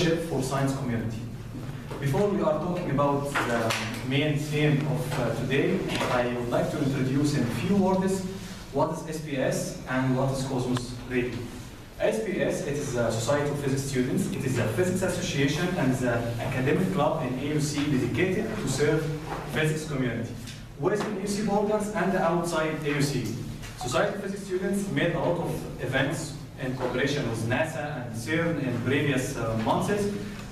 leadership for science community. Before we are talking about the main theme of today, I would like to introduce in a few words what is SPS and what is Cosmos Radio. SPS, it is a Society of Physics Students. It is a physics association and is an academic club in AUC dedicated to serve physics community, within AUC borders and outside AUC. Society of Physics Students made a lot of events in cooperation with NASA and CERN in previous months,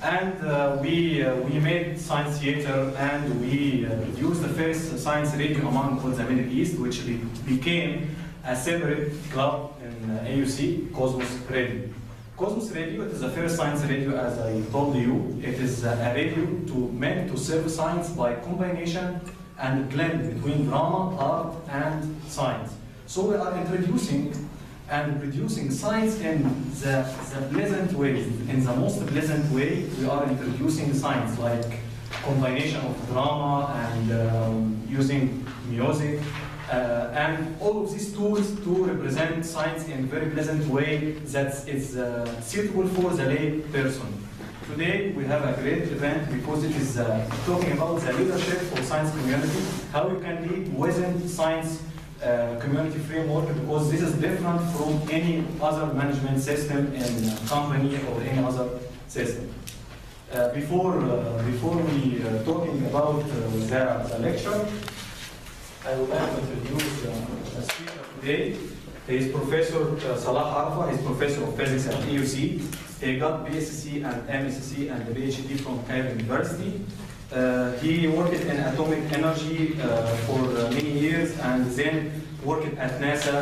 and we made science theater, and we produced the first science radio among all the Middle East, which became a separate club in AUC, Cosmos Radio. Cosmos Radio, it is the first science radio, as I told you. It is a radio meant to serve science by combination and blend between drama, art, and science. So we are introducing and producing science in the pleasant way. In the most pleasant way, we are introducing science, like combination of drama and using music, and all of these tools to represent science in a very pleasant way that is suitable for the lay person. Today we have a great event because it is talking about the leadership for science community, how you can lead within science community framework, because this is different from any other management system in a company or any other system. Before we talking about the lecture, I would like to introduce the speaker today. He is Professor Salah Arafa. He is Professor of Physics at AUC. He got BSc and MSc and PhD from Cairo University. He worked in atomic energy for many years, and then worked at NASA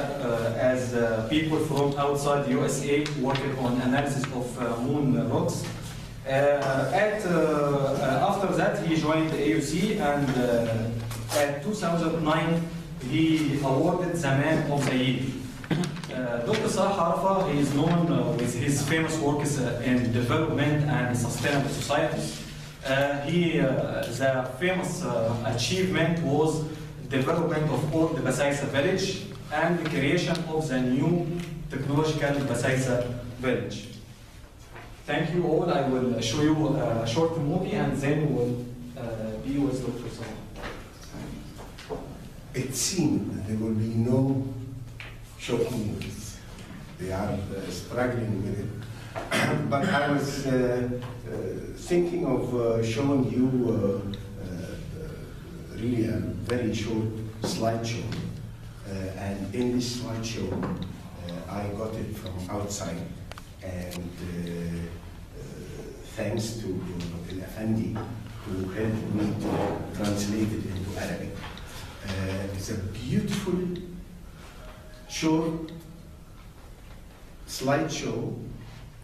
as people from outside the USA working on analysis of moon rocks. After that, he joined the AUC, and at 2009, he awarded the Man of the Year. Dr. Salah Arafa, he is known with his famous works in development and sustainable societies. The famous achievement was development of old Basaisa village and the creation of the new technological Basaisa village. Thank you all. I will show you a short movie and then we'll be with Dr. Salah. It seemed there will be no short movies. They are struggling with it. But I was thinking of showing you really a very short slideshow. And in this slideshow, I got it from outside. And thanks to Dr. Effendi, who helped me to translate it into Arabic. It's a beautiful, short slideshow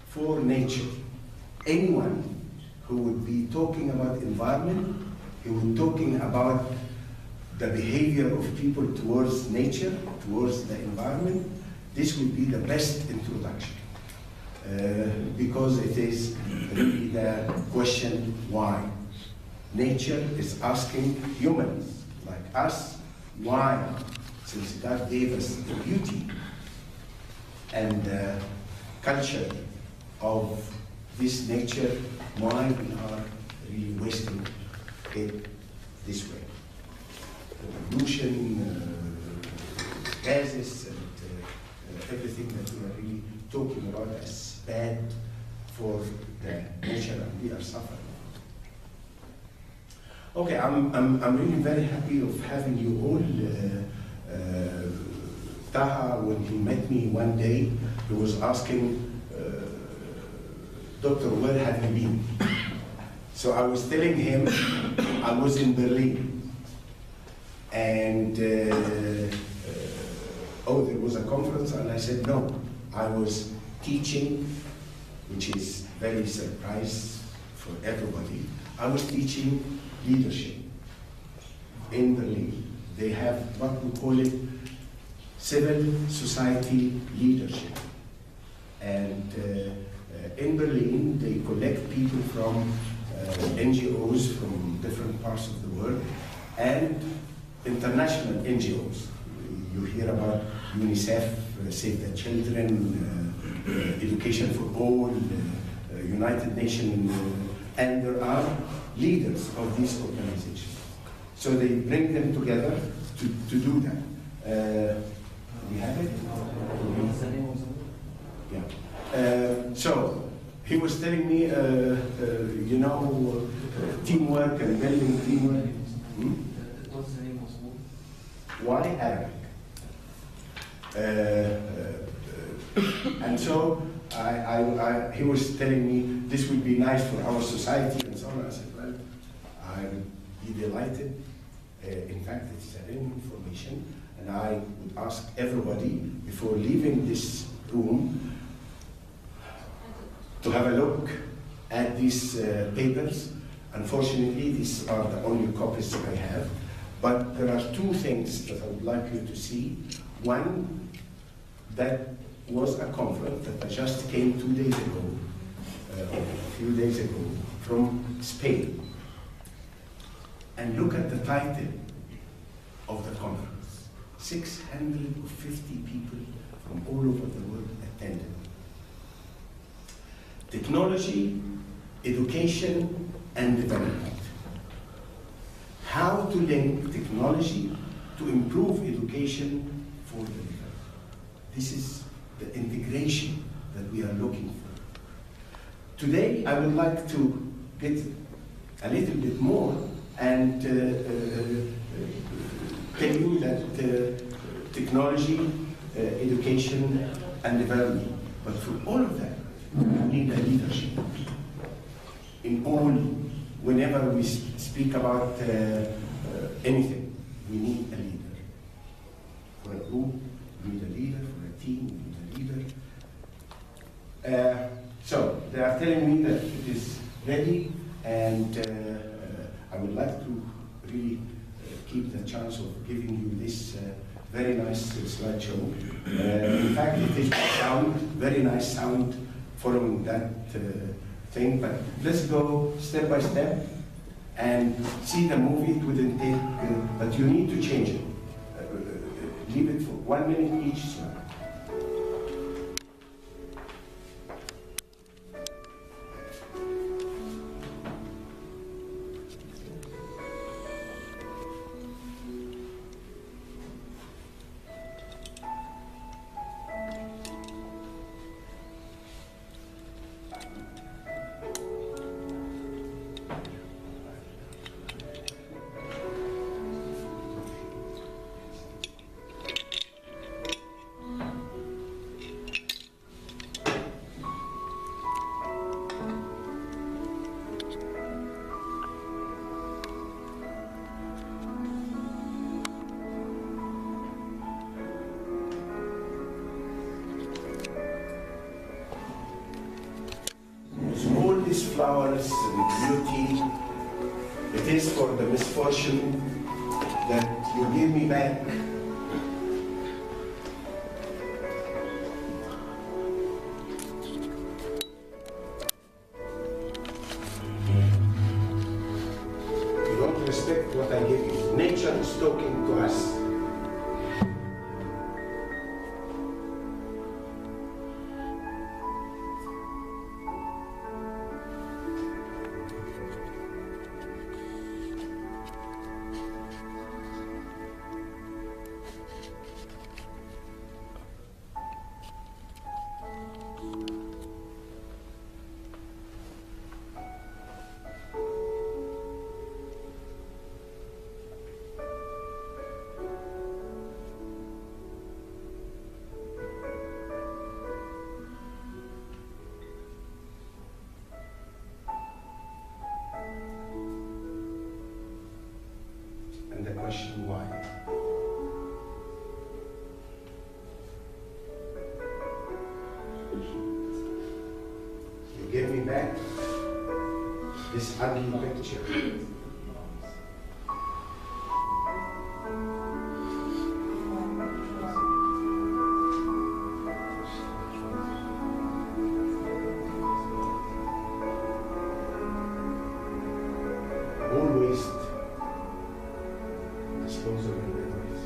for nature. Anyone who would be talking about environment, he would be talking about the behavior of people towards nature, towards the environment, this would be the best introduction. Because it is really the question why. Nature is asking humans like us, why? Since God gave us the beauty and culture of this nature, why we are really wasting it this way? The pollution, gases, and everything that we are really talking about as bad for the nature, and we are suffering. Okay, I'm really very happy of having you all. Taha, when he met me one day, he was asking, Doctor, where have you been? So I was telling him I was in Berlin. And, oh, there was a conference, and I said, no, I was teaching, which is very surprise for everybody. I was teaching leadership in Berlin. They have what we call it civil society leadership. And in Berlin, they collect people from NGOs from different parts of the world and international NGOs. You hear about UNICEF, Save the Children, Education for All, United Nations, and there are leaders of these organizations. So they bring them together to do that. We have it? Yeah. So he was telling me, you know, teamwork and building teamwork. What's the name of school? Why Arabic? And so he was telling me this would be nice for our society and so on. I said, well, I'd be delighted. In fact, it's an information, and I would ask everybody before leaving this room to have a look at these papers. Unfortunately, these are the only copies I have, but there are two things that I would like you to see. One, that was a conference that I just came 2 days ago, or a few days ago, from Spain. And look at the title of the conference. 650 people from all over the world attended. Technology, education, and development. How to link technology to improve education for the development. This is the integration that we are looking for. Today, I would like to get a little bit more and tell you that technology, education, and development. But for all of that, we need a leadership. In all, whenever we speak about anything, we need a leader. For a group, we need a leader. For a team, we need a leader. So they are telling me that it is ready, and I would like to really keep the chance of giving you this very nice slideshow. In fact, it is sound, very nice sound following that thing, but let's go step by step and see the movie. It wouldn't take, but you need to change it. Leave it for 1 minute each slide. Flowers and beauty, it is for the misfortune that you give me back. You don't respect what I give you. Nature is talking to us. And the question why. You give me back this ugly picture. Always dispose of your memories.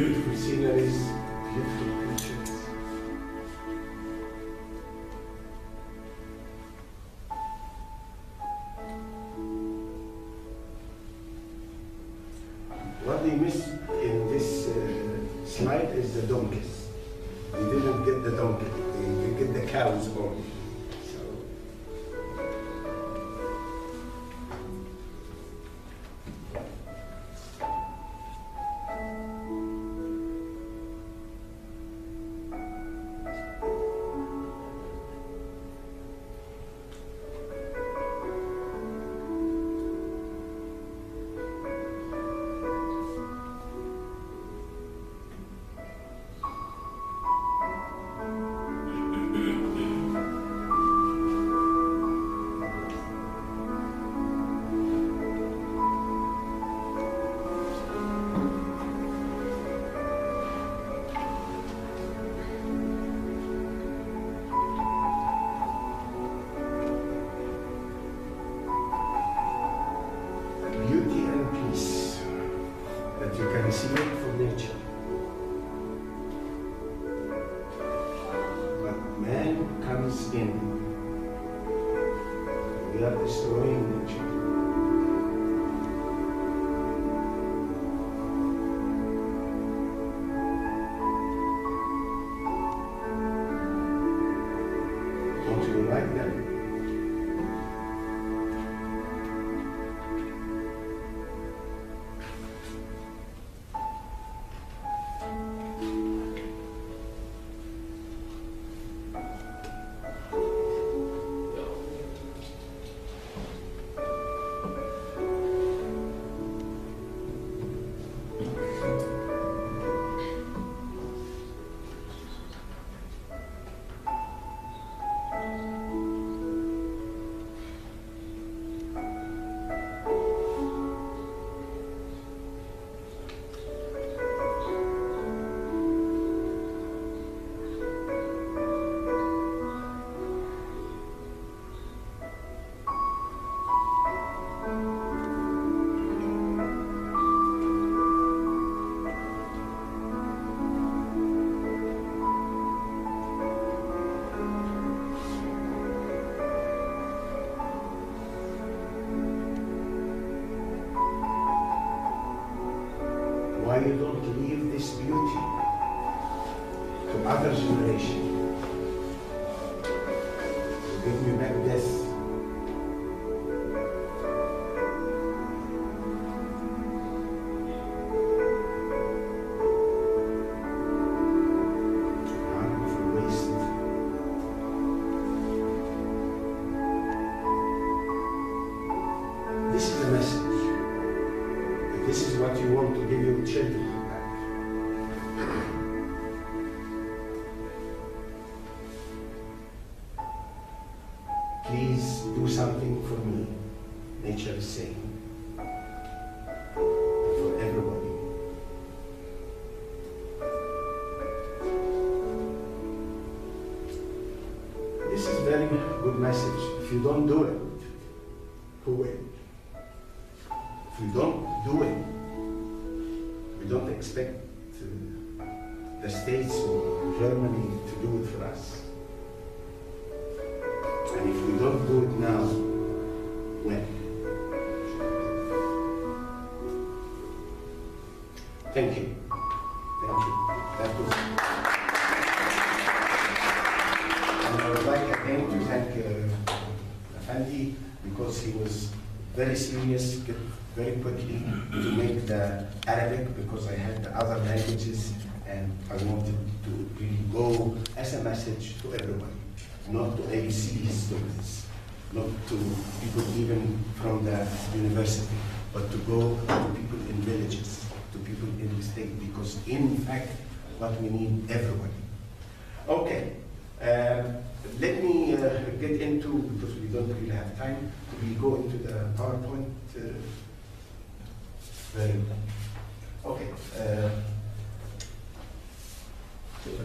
beautiful sceneries, beautiful pictures. What they missed in this slide is the donkeys. They didn't get the donkey, they get the cows only. Why you don't leave this beauty to other generation? Give me back this. Harmful waste. This is the message. This is what you want to give your children back. Please do something for me, nature is saying, and for everybody. This is a very good message. If you don't do it, who will? If we don't do it, we don't expect the States or Germany to do it for us. And if we don't do it now, when? Thank you. Thank you. That was. And I would like again to thank Afandi because he was very serious, very quickly to make the Arabic because I had the other languages and I wanted to really go as a message to everybody, not to ABC students, not to people even from the university, but to go to people in villages, to people in the state, because in fact, what we need, everybody. Okay, let me get into, because we don't really have time, we go into the PowerPoint. Very good. Okay. So to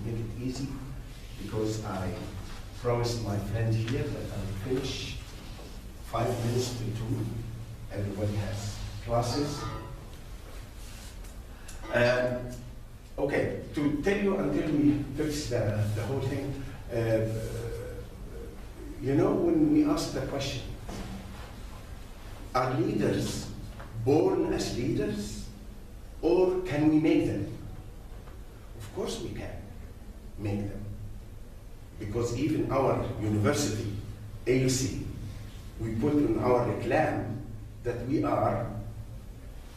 make it easy, because I promised my friend here that I will finish 5 minutes to 2. Everybody has classes. Okay, to tell you until we fix the whole thing, you know, when we ask the question, are leaders born as leaders, or can we make them? Of course we can make them. Because even our university, AUC, we put in our reclam that we are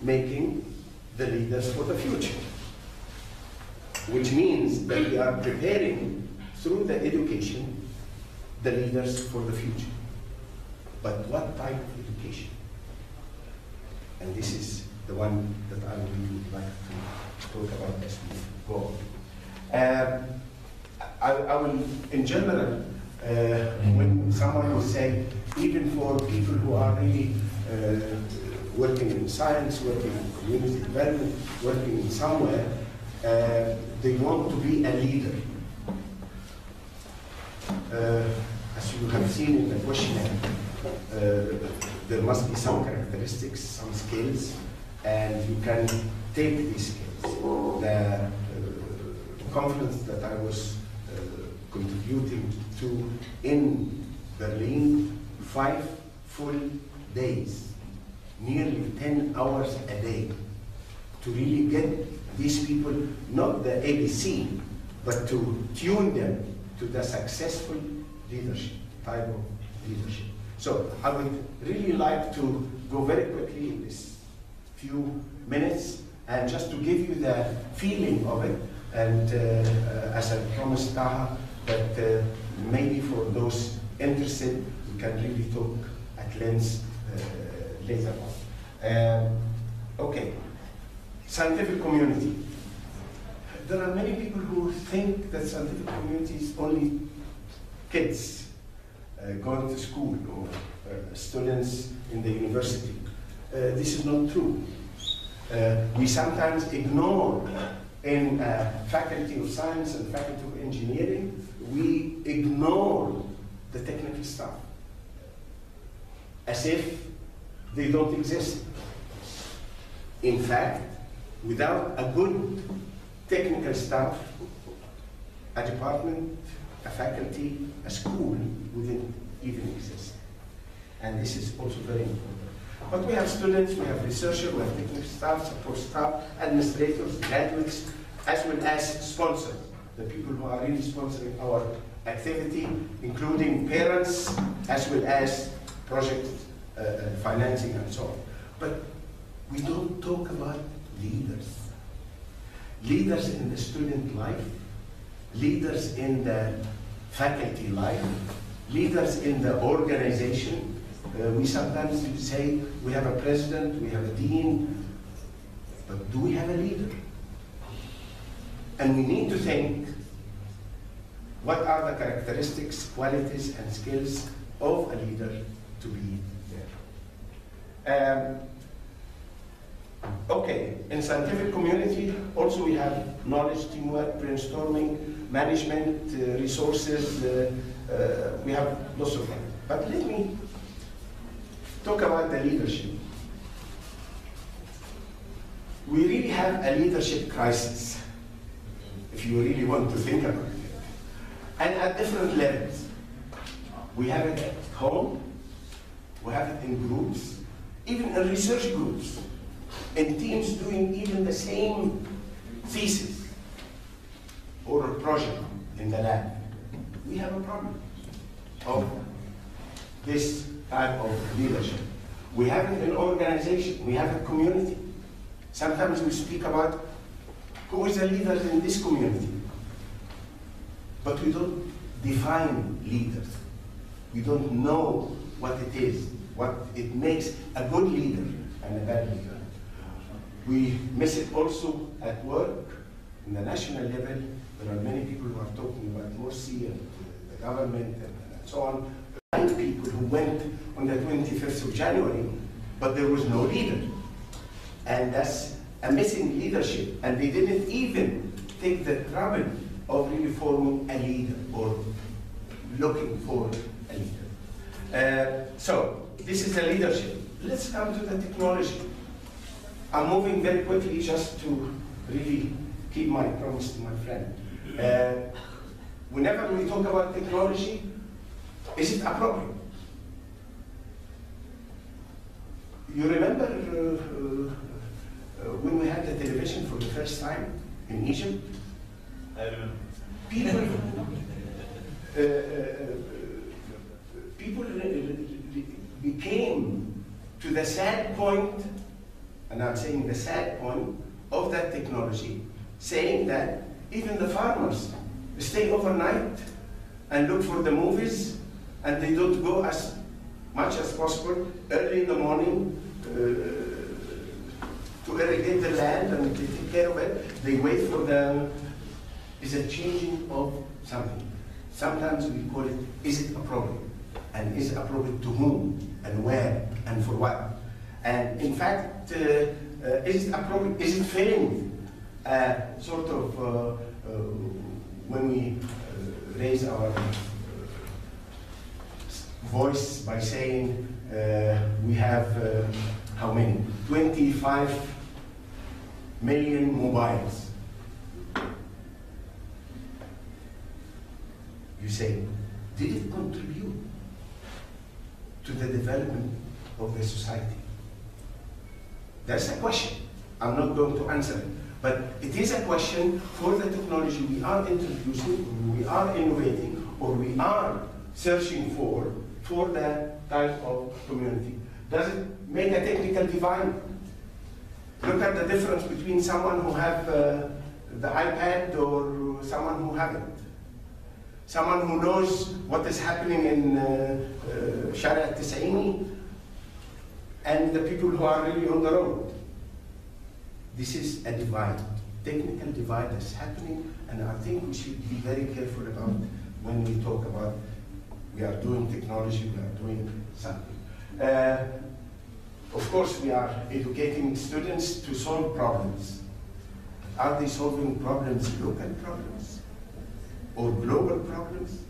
making the leaders for the future, which means that we are preparing through the education the leaders for the future. But what type of education? And this is the one that I would like to talk about as we go. I will, in general, when someone will say, even for people who are really working in science, working in community development, working in somewhere, they want to be a leader. As you have seen in the questionnaire, there must be some characteristics, some skills, and you can take these skills. The conference that I was contributing to in Berlin, 5 full days, nearly 10 hours a day, to really get these people, not the ABC, but to tune them to the successful leadership, type of leadership. So I would really like to go very quickly in this few minutes and just to give you the feeling of it, and as I promised Taha, that maybe for those interested, we can really talk at length later on. Okay, scientific community. There are many people who think that scientific community is only kids going to school or students in the university. This is not true. We sometimes ignore in faculty of science and faculty of engineering, we ignore the technical staff as if they don't exist. In fact, without a good technical staff, a department, a faculty, a school wouldn't even exist. And this is also very important. But we have students, we have researchers, we have technical staff, support staff, administrators, graduates, as well as sponsors, the people who are really sponsoring our activity, including parents, as well as project financing and so on. But we don't talk about leaders. Leaders in the student life, leaders in the faculty life, leaders in the organization. We sometimes say we have a president, we have a dean, but do we have a leader? And we need to think, what are the characteristics, qualities, and skills of a leader to be there? Okay, in scientific community, also we have knowledge, teamwork, brainstorming, management, resources, we have lots of them. But let me talk about the leadership. We really have a leadership crisis, if you really want to think about it. And at different levels. We have it at home, we have it in groups, even in research groups, in teams doing even the same thesis or a project in the lab. We have a problem of this type of leadership. We have it in organization, we have a community. Sometimes we speak about who is the leader in this community, but we don't define leaders. We don't know what it is, what it makes a good leader and a bad leader. We miss it also at work, in the national level. There are many people who are talking about Morsi and the government and so on. Many people who went on the 25th of January, but there was no leader. And that's a missing leadership. And they didn't even take the trouble of really forming a leader or looking for a leader. So this is the leadership. Let's come to the technology. I'm moving very quickly just to really keep my promise to my friend. Whenever we talk about technology, is it appropriate? You remember when we had the television for the first time in Egypt? I remember. People became to the sad point, and I'm saying the sad point of that technology, saying that even the farmers stay overnight and look for the movies, and they don't go as much as possible early in the morning to irrigate the land and they take care of it. They wait for the, is a changing of something. Sometimes we call it, is it appropriate? And is it appropriate to whom and where and for what? And in fact, is it appropriate, is it failing? Sort of when we raise our voice by saying we have how many? 25 million mobiles. You say, did it contribute to the development of the society? That's a question. I'm not going to answer it. But it is a question for the technology we are introducing, or we are innovating, or we are searching for that type of community. Does it make a technical divide? Look at the difference between someone who have the iPad or someone who haven't. Someone who knows what is happening in Shari'a Tisaini and the people who are really on the road. This is a divide, technical divide that's happening, and I think we should be very careful about when we talk about we are doing technology, we are doing something. Of course, we are educating students to solve problems. Are they solving problems, local problems, or global problems?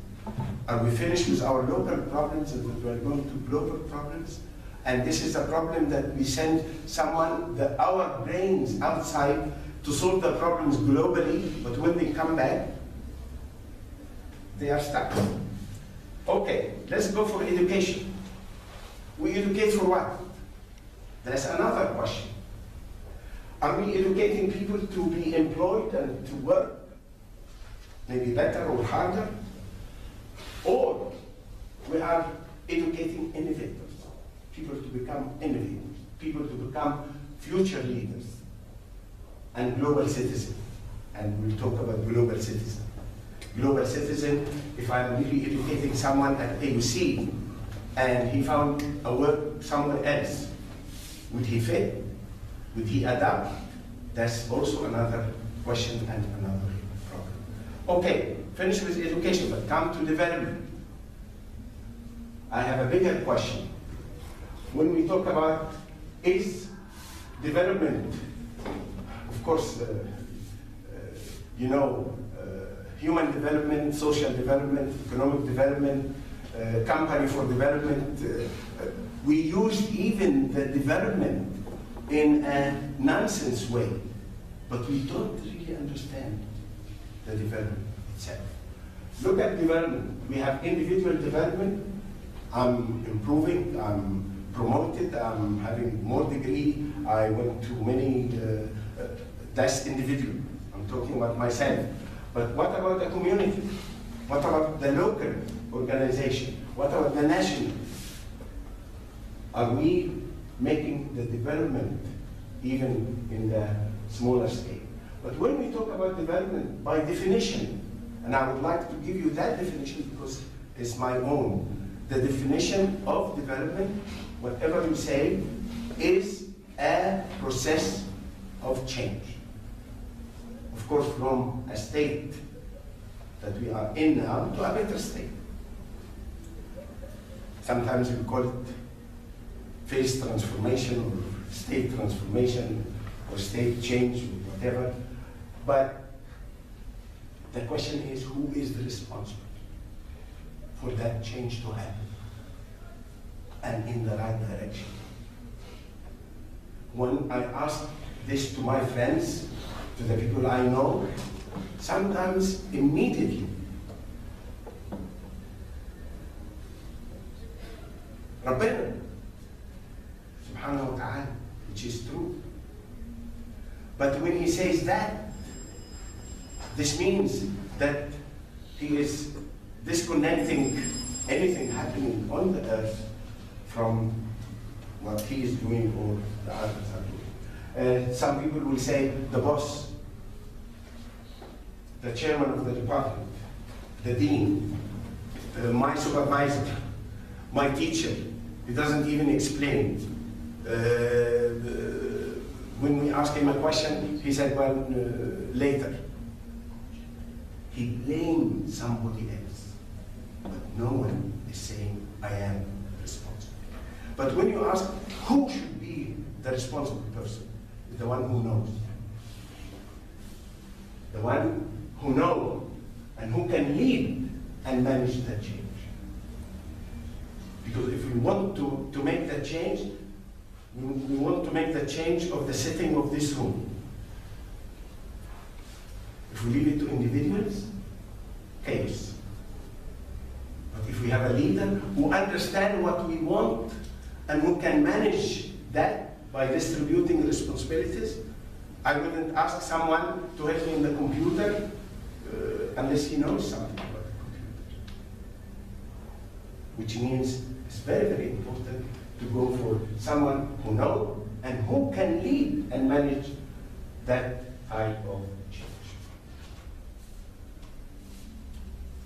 Are we finished with our local problems and we are going to global problems? And this is a problem that we send someone, our brains outside to solve the problems globally, but when they come back, they are stuck. Okay, let's go for education. We educate for what? That's another question. Are we educating people to be employed and to work maybe better or harder? Or we are educating innovators, people to become innovators, people to become future leaders and global citizens. And we'll talk about global citizen. Global citizen, if I'm really educating someone at AUC and he found a work somewhere else, would he fit? Would he adapt? That's also another question and another problem. Okay, finish with education, but come to development. I have a bigger question. When we talk about is development, of course, you know, human development, social development, economic development, company for development. We use even the development in a nonsense way, but we don't really understand the development itself. Look at development. We have individual development. I'm improving, I'm promoted, I'm having more degree, I went to many, that's individual. I'm talking about myself. But what about the community? What about the local organization? What about the national? Are we making the development even in the smaller scale? But when we talk about development, by definition, and I would like to give you that definition because it's my own, the definition of development, whatever you say, is a process of change. Of course, from a state that we are in now to a better state. Sometimes we call it phase transformation or state transformation or state change or whatever. But the question is, who is the responsible for that change to happen and in the right direction? When I asked this to my friends to the people I know, sometimes immediately. Rabbana, subhanahu wa ta'ala, which is true. But when he says that, this means that he is disconnecting anything happening on the earth from what he is doing or the others are doing. Some people will say the boss, the chairman of the department, the dean, my supervisor, my teacher. He doesn't even explain. When we ask him a question, he said, well, later. He blamed somebody else, but no one is saying, I am responsible. But when you ask who should be the responsible person, the one who knows. The one who knows and who can lead and manage that change. Because if we want to make that change, we want to make the change of the setting of this room. If we leave it to individuals, chaos. But if we have a leader who understands what we want and who can manage that by distributing responsibilities, I wouldn't ask someone to help me in the computer unless he knows something about the computer. Which means it's very, very important to go for someone who knows and who can lead and manage that type of change.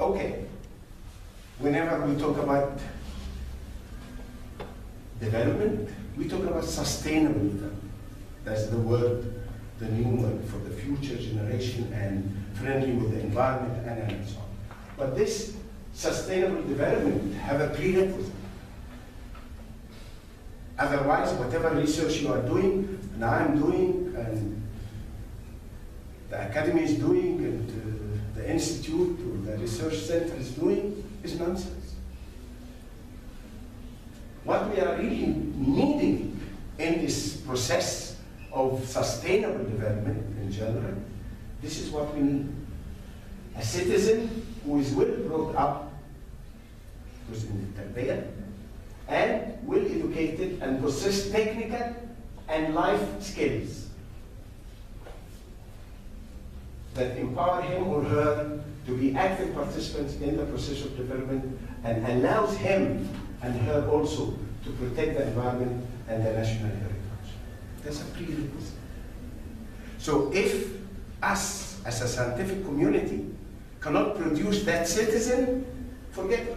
Okay, whenever we talk about development, we talk about sustainable development. That's the word, the new word for the future generation and friendly with the environment and so on. But this sustainable development have a prerequisite. Otherwise, whatever research you are doing, and I am doing, and the academy is doing, and the institute or the research center is doing, is nonsense. What we are really needing in this process of sustainable development in general, this is what we need. A citizen who is well brought up, who's in the tarbiyah, and well educated and possess technical and life skills that empower him or her to be active participants in the process of development and allows him and her also to protect the environment and the national heritage. That's a prerequisite. So if us as a scientific community cannot produce that citizen, forget it.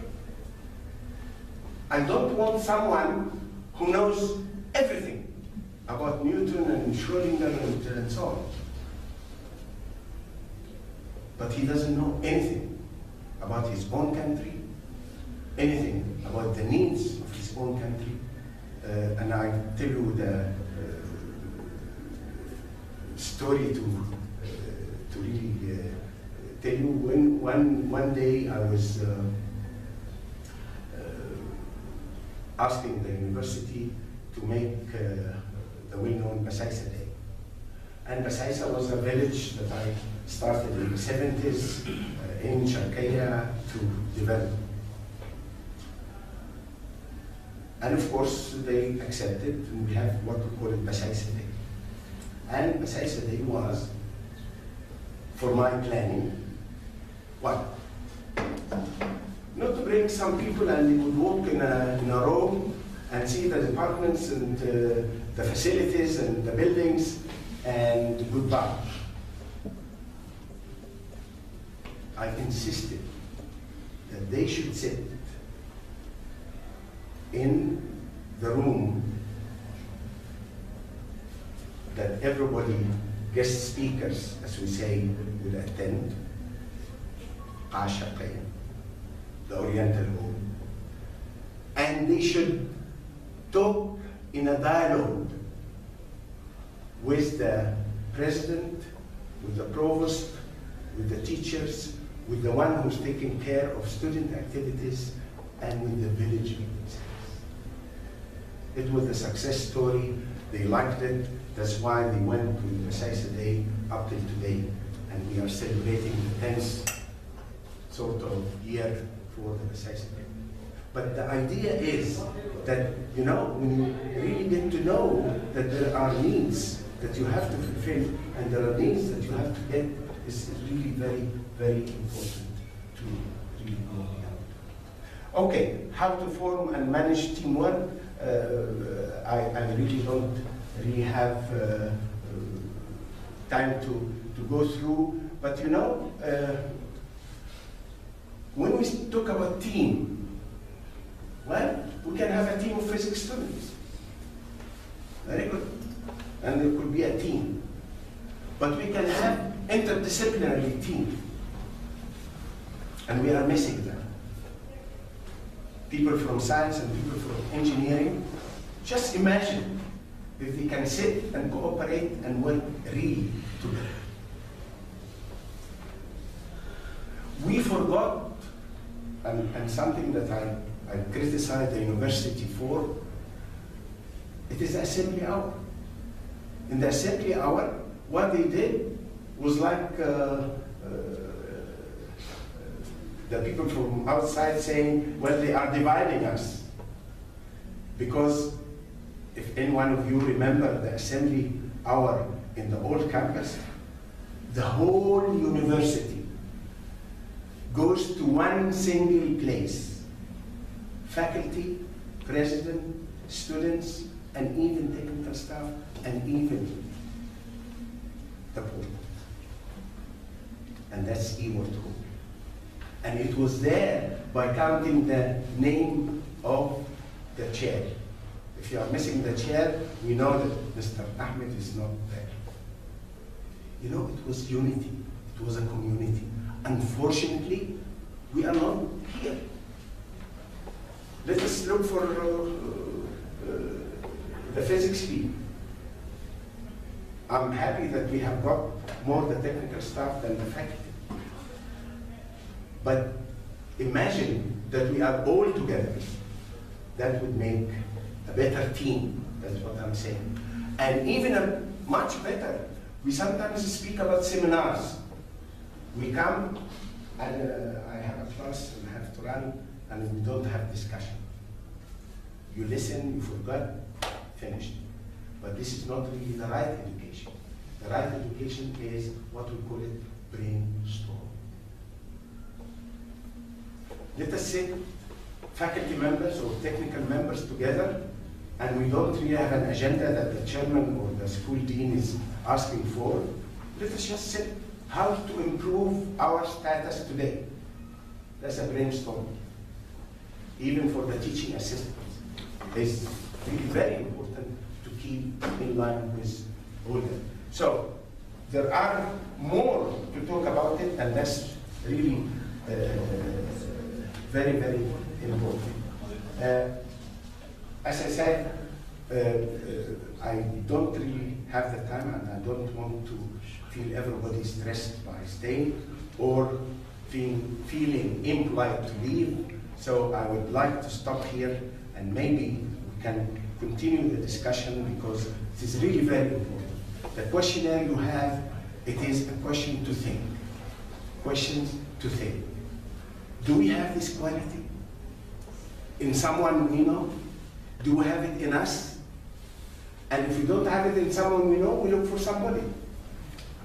I don't want someone who knows everything about Newton and Schrödinger and so on. But he doesn't know anything about his own country, anything about the needs of his own country. And I tell you the story to really tell you. When one day I was asking the university to make the well-known Basaisa Day. And Basaisa was a village that I started in the 70s in Sharqiya to develop. And of course, they accepted, and we have what we call it Basaisa Day. And Basaisa Day was, for my planning, what? Not to bring some people and they would walk in a row and see the departments and the facilities and the buildings and goodbye. I insisted that they should sit in the room that everybody, guest speakers, as we say, will attend, Ashaqayn, the Oriental Hall, and they should talk in a dialogue with the president, with the provost, with the teachers, with the one who's taking care of student activities, and with the village themselves. It was a success story. They liked it. That's why they went with the Saisa Day up till today, and we are celebrating the 10th sort of year for the Saisa Day. But the idea is that, you know, when you really get to know that there are needs that you have to fulfill and there are needs that you have to get, is really very, very important to really go beyond. Okay, how to form and manage teamwork? I really don't really have time to go through, but you know, when we talk about team, well, we can have a team of physics students. Very good. And there could be a team. But we can have interdisciplinary team. And we are missing that. People from science and people from engineering, just imagine if they can sit and cooperate and work really together. We forgot, and something that I criticized the university for, it is the assembly hour. In the assembly hour, what they did was like the people from outside saying, well, they are dividing us. Because if any one of you remember the assembly hour in the old campus, the whole university goes to one single place. Faculty, president, students, and even technical staff, and even the board. And that's Ewart Hall. And it was there by counting the name of the chair. If you are missing the chair, we know that Mr. Ahmed is not there. You know, it was unity. It was a community. Unfortunately, we are not here. Let us look for the physics field. I'm happy that we have got more the technical staff than the faculty. But imagine that we are all together. That would make a better team, that's what I'm saying. And even a much better, we sometimes speak about seminars. We come, and I have a class and I have to run, and we don't have discussion. You listen, you forgot, finished. But this is not really the right education. The right education is what we call it brainstorm. Let us sit, faculty members or technical members together, and we don't really have an agenda that the chairman or the school dean is asking for. Let us just sit how to improve our status today. That's a brainstorm. Even for the teaching assistants. It's really very important to keep in line with all that. So there are more to talk about it, and that's really very, very important. As I said, I don't really have the time, and I don't want to feel everybody stressed by staying or feeling impolite to leave. So I would like to stop here, and maybe we can continue the discussion, because it is really very important. The questionnaire you have, it is a question to think. Questions to think. Do we have this quality in someone we know? Do we have it in us? And if we don't have it in someone we know, we look for somebody.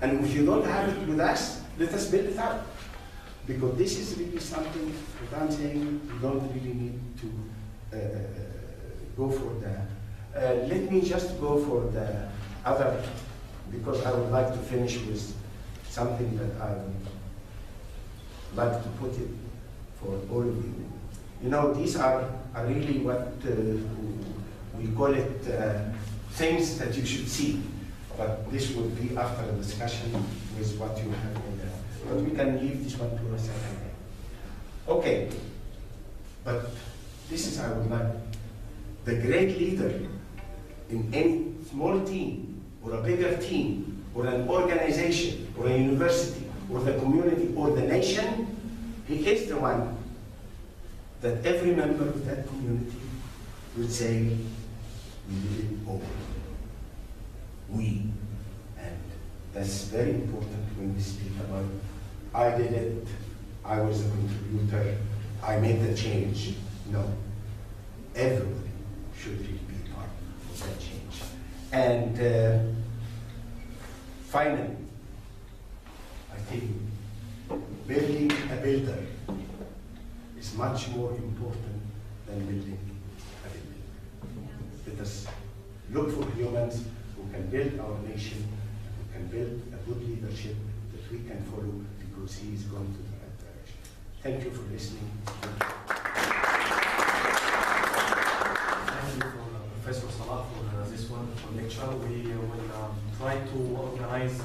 And if you don't have it with us, let us build it up. Because this is really something that I'm saying we don't really need to go for the... let me just go for the other, because I would like to finish with something that I would like to put it for all of you. You know, these are really what we call it things that you should see. But this would be after the discussion with what you have in there. But we can leave this one to a second. Okay, but this is, I would like, the great leader in any small team, or a bigger team, or an organization, or a university, or the community, or the nation, he is the one that every member of that community would say, we did it all. we. And that's very important when we speak about, I did it, I was a contributor, I made the change. No, everybody should really be part of that change. And finally, I think building a builder is much more important than building a building. Let us look for humans who can build our nation, who can build a good leadership that we can follow, because he is going to the right direction. Thank you for listening. Thank you for Professor Salah for this wonderful lecture. We will try to organize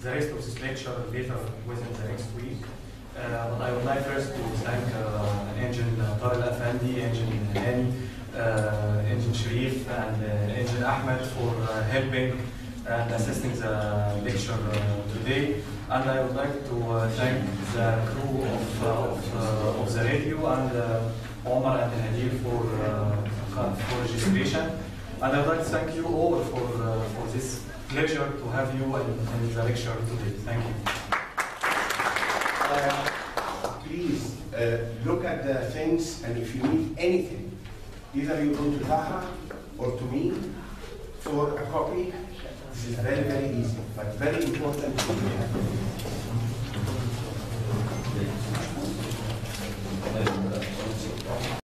the rest of this lecture later within the next week. But I would like first to thank Engine Tarek Effendi, Engine Hani, Engine Sharif, and Engine Ahmed for helping and assisting the lecture today. And I would like to thank the crew of the radio and Omar and Nadir for registration. And I would like to thank you all for this pleasure to have you in the lecture today. Thank you. Please look at the things, and if you need anything, either you go to Taha or to me for a copy. This is very, very easy, but very important to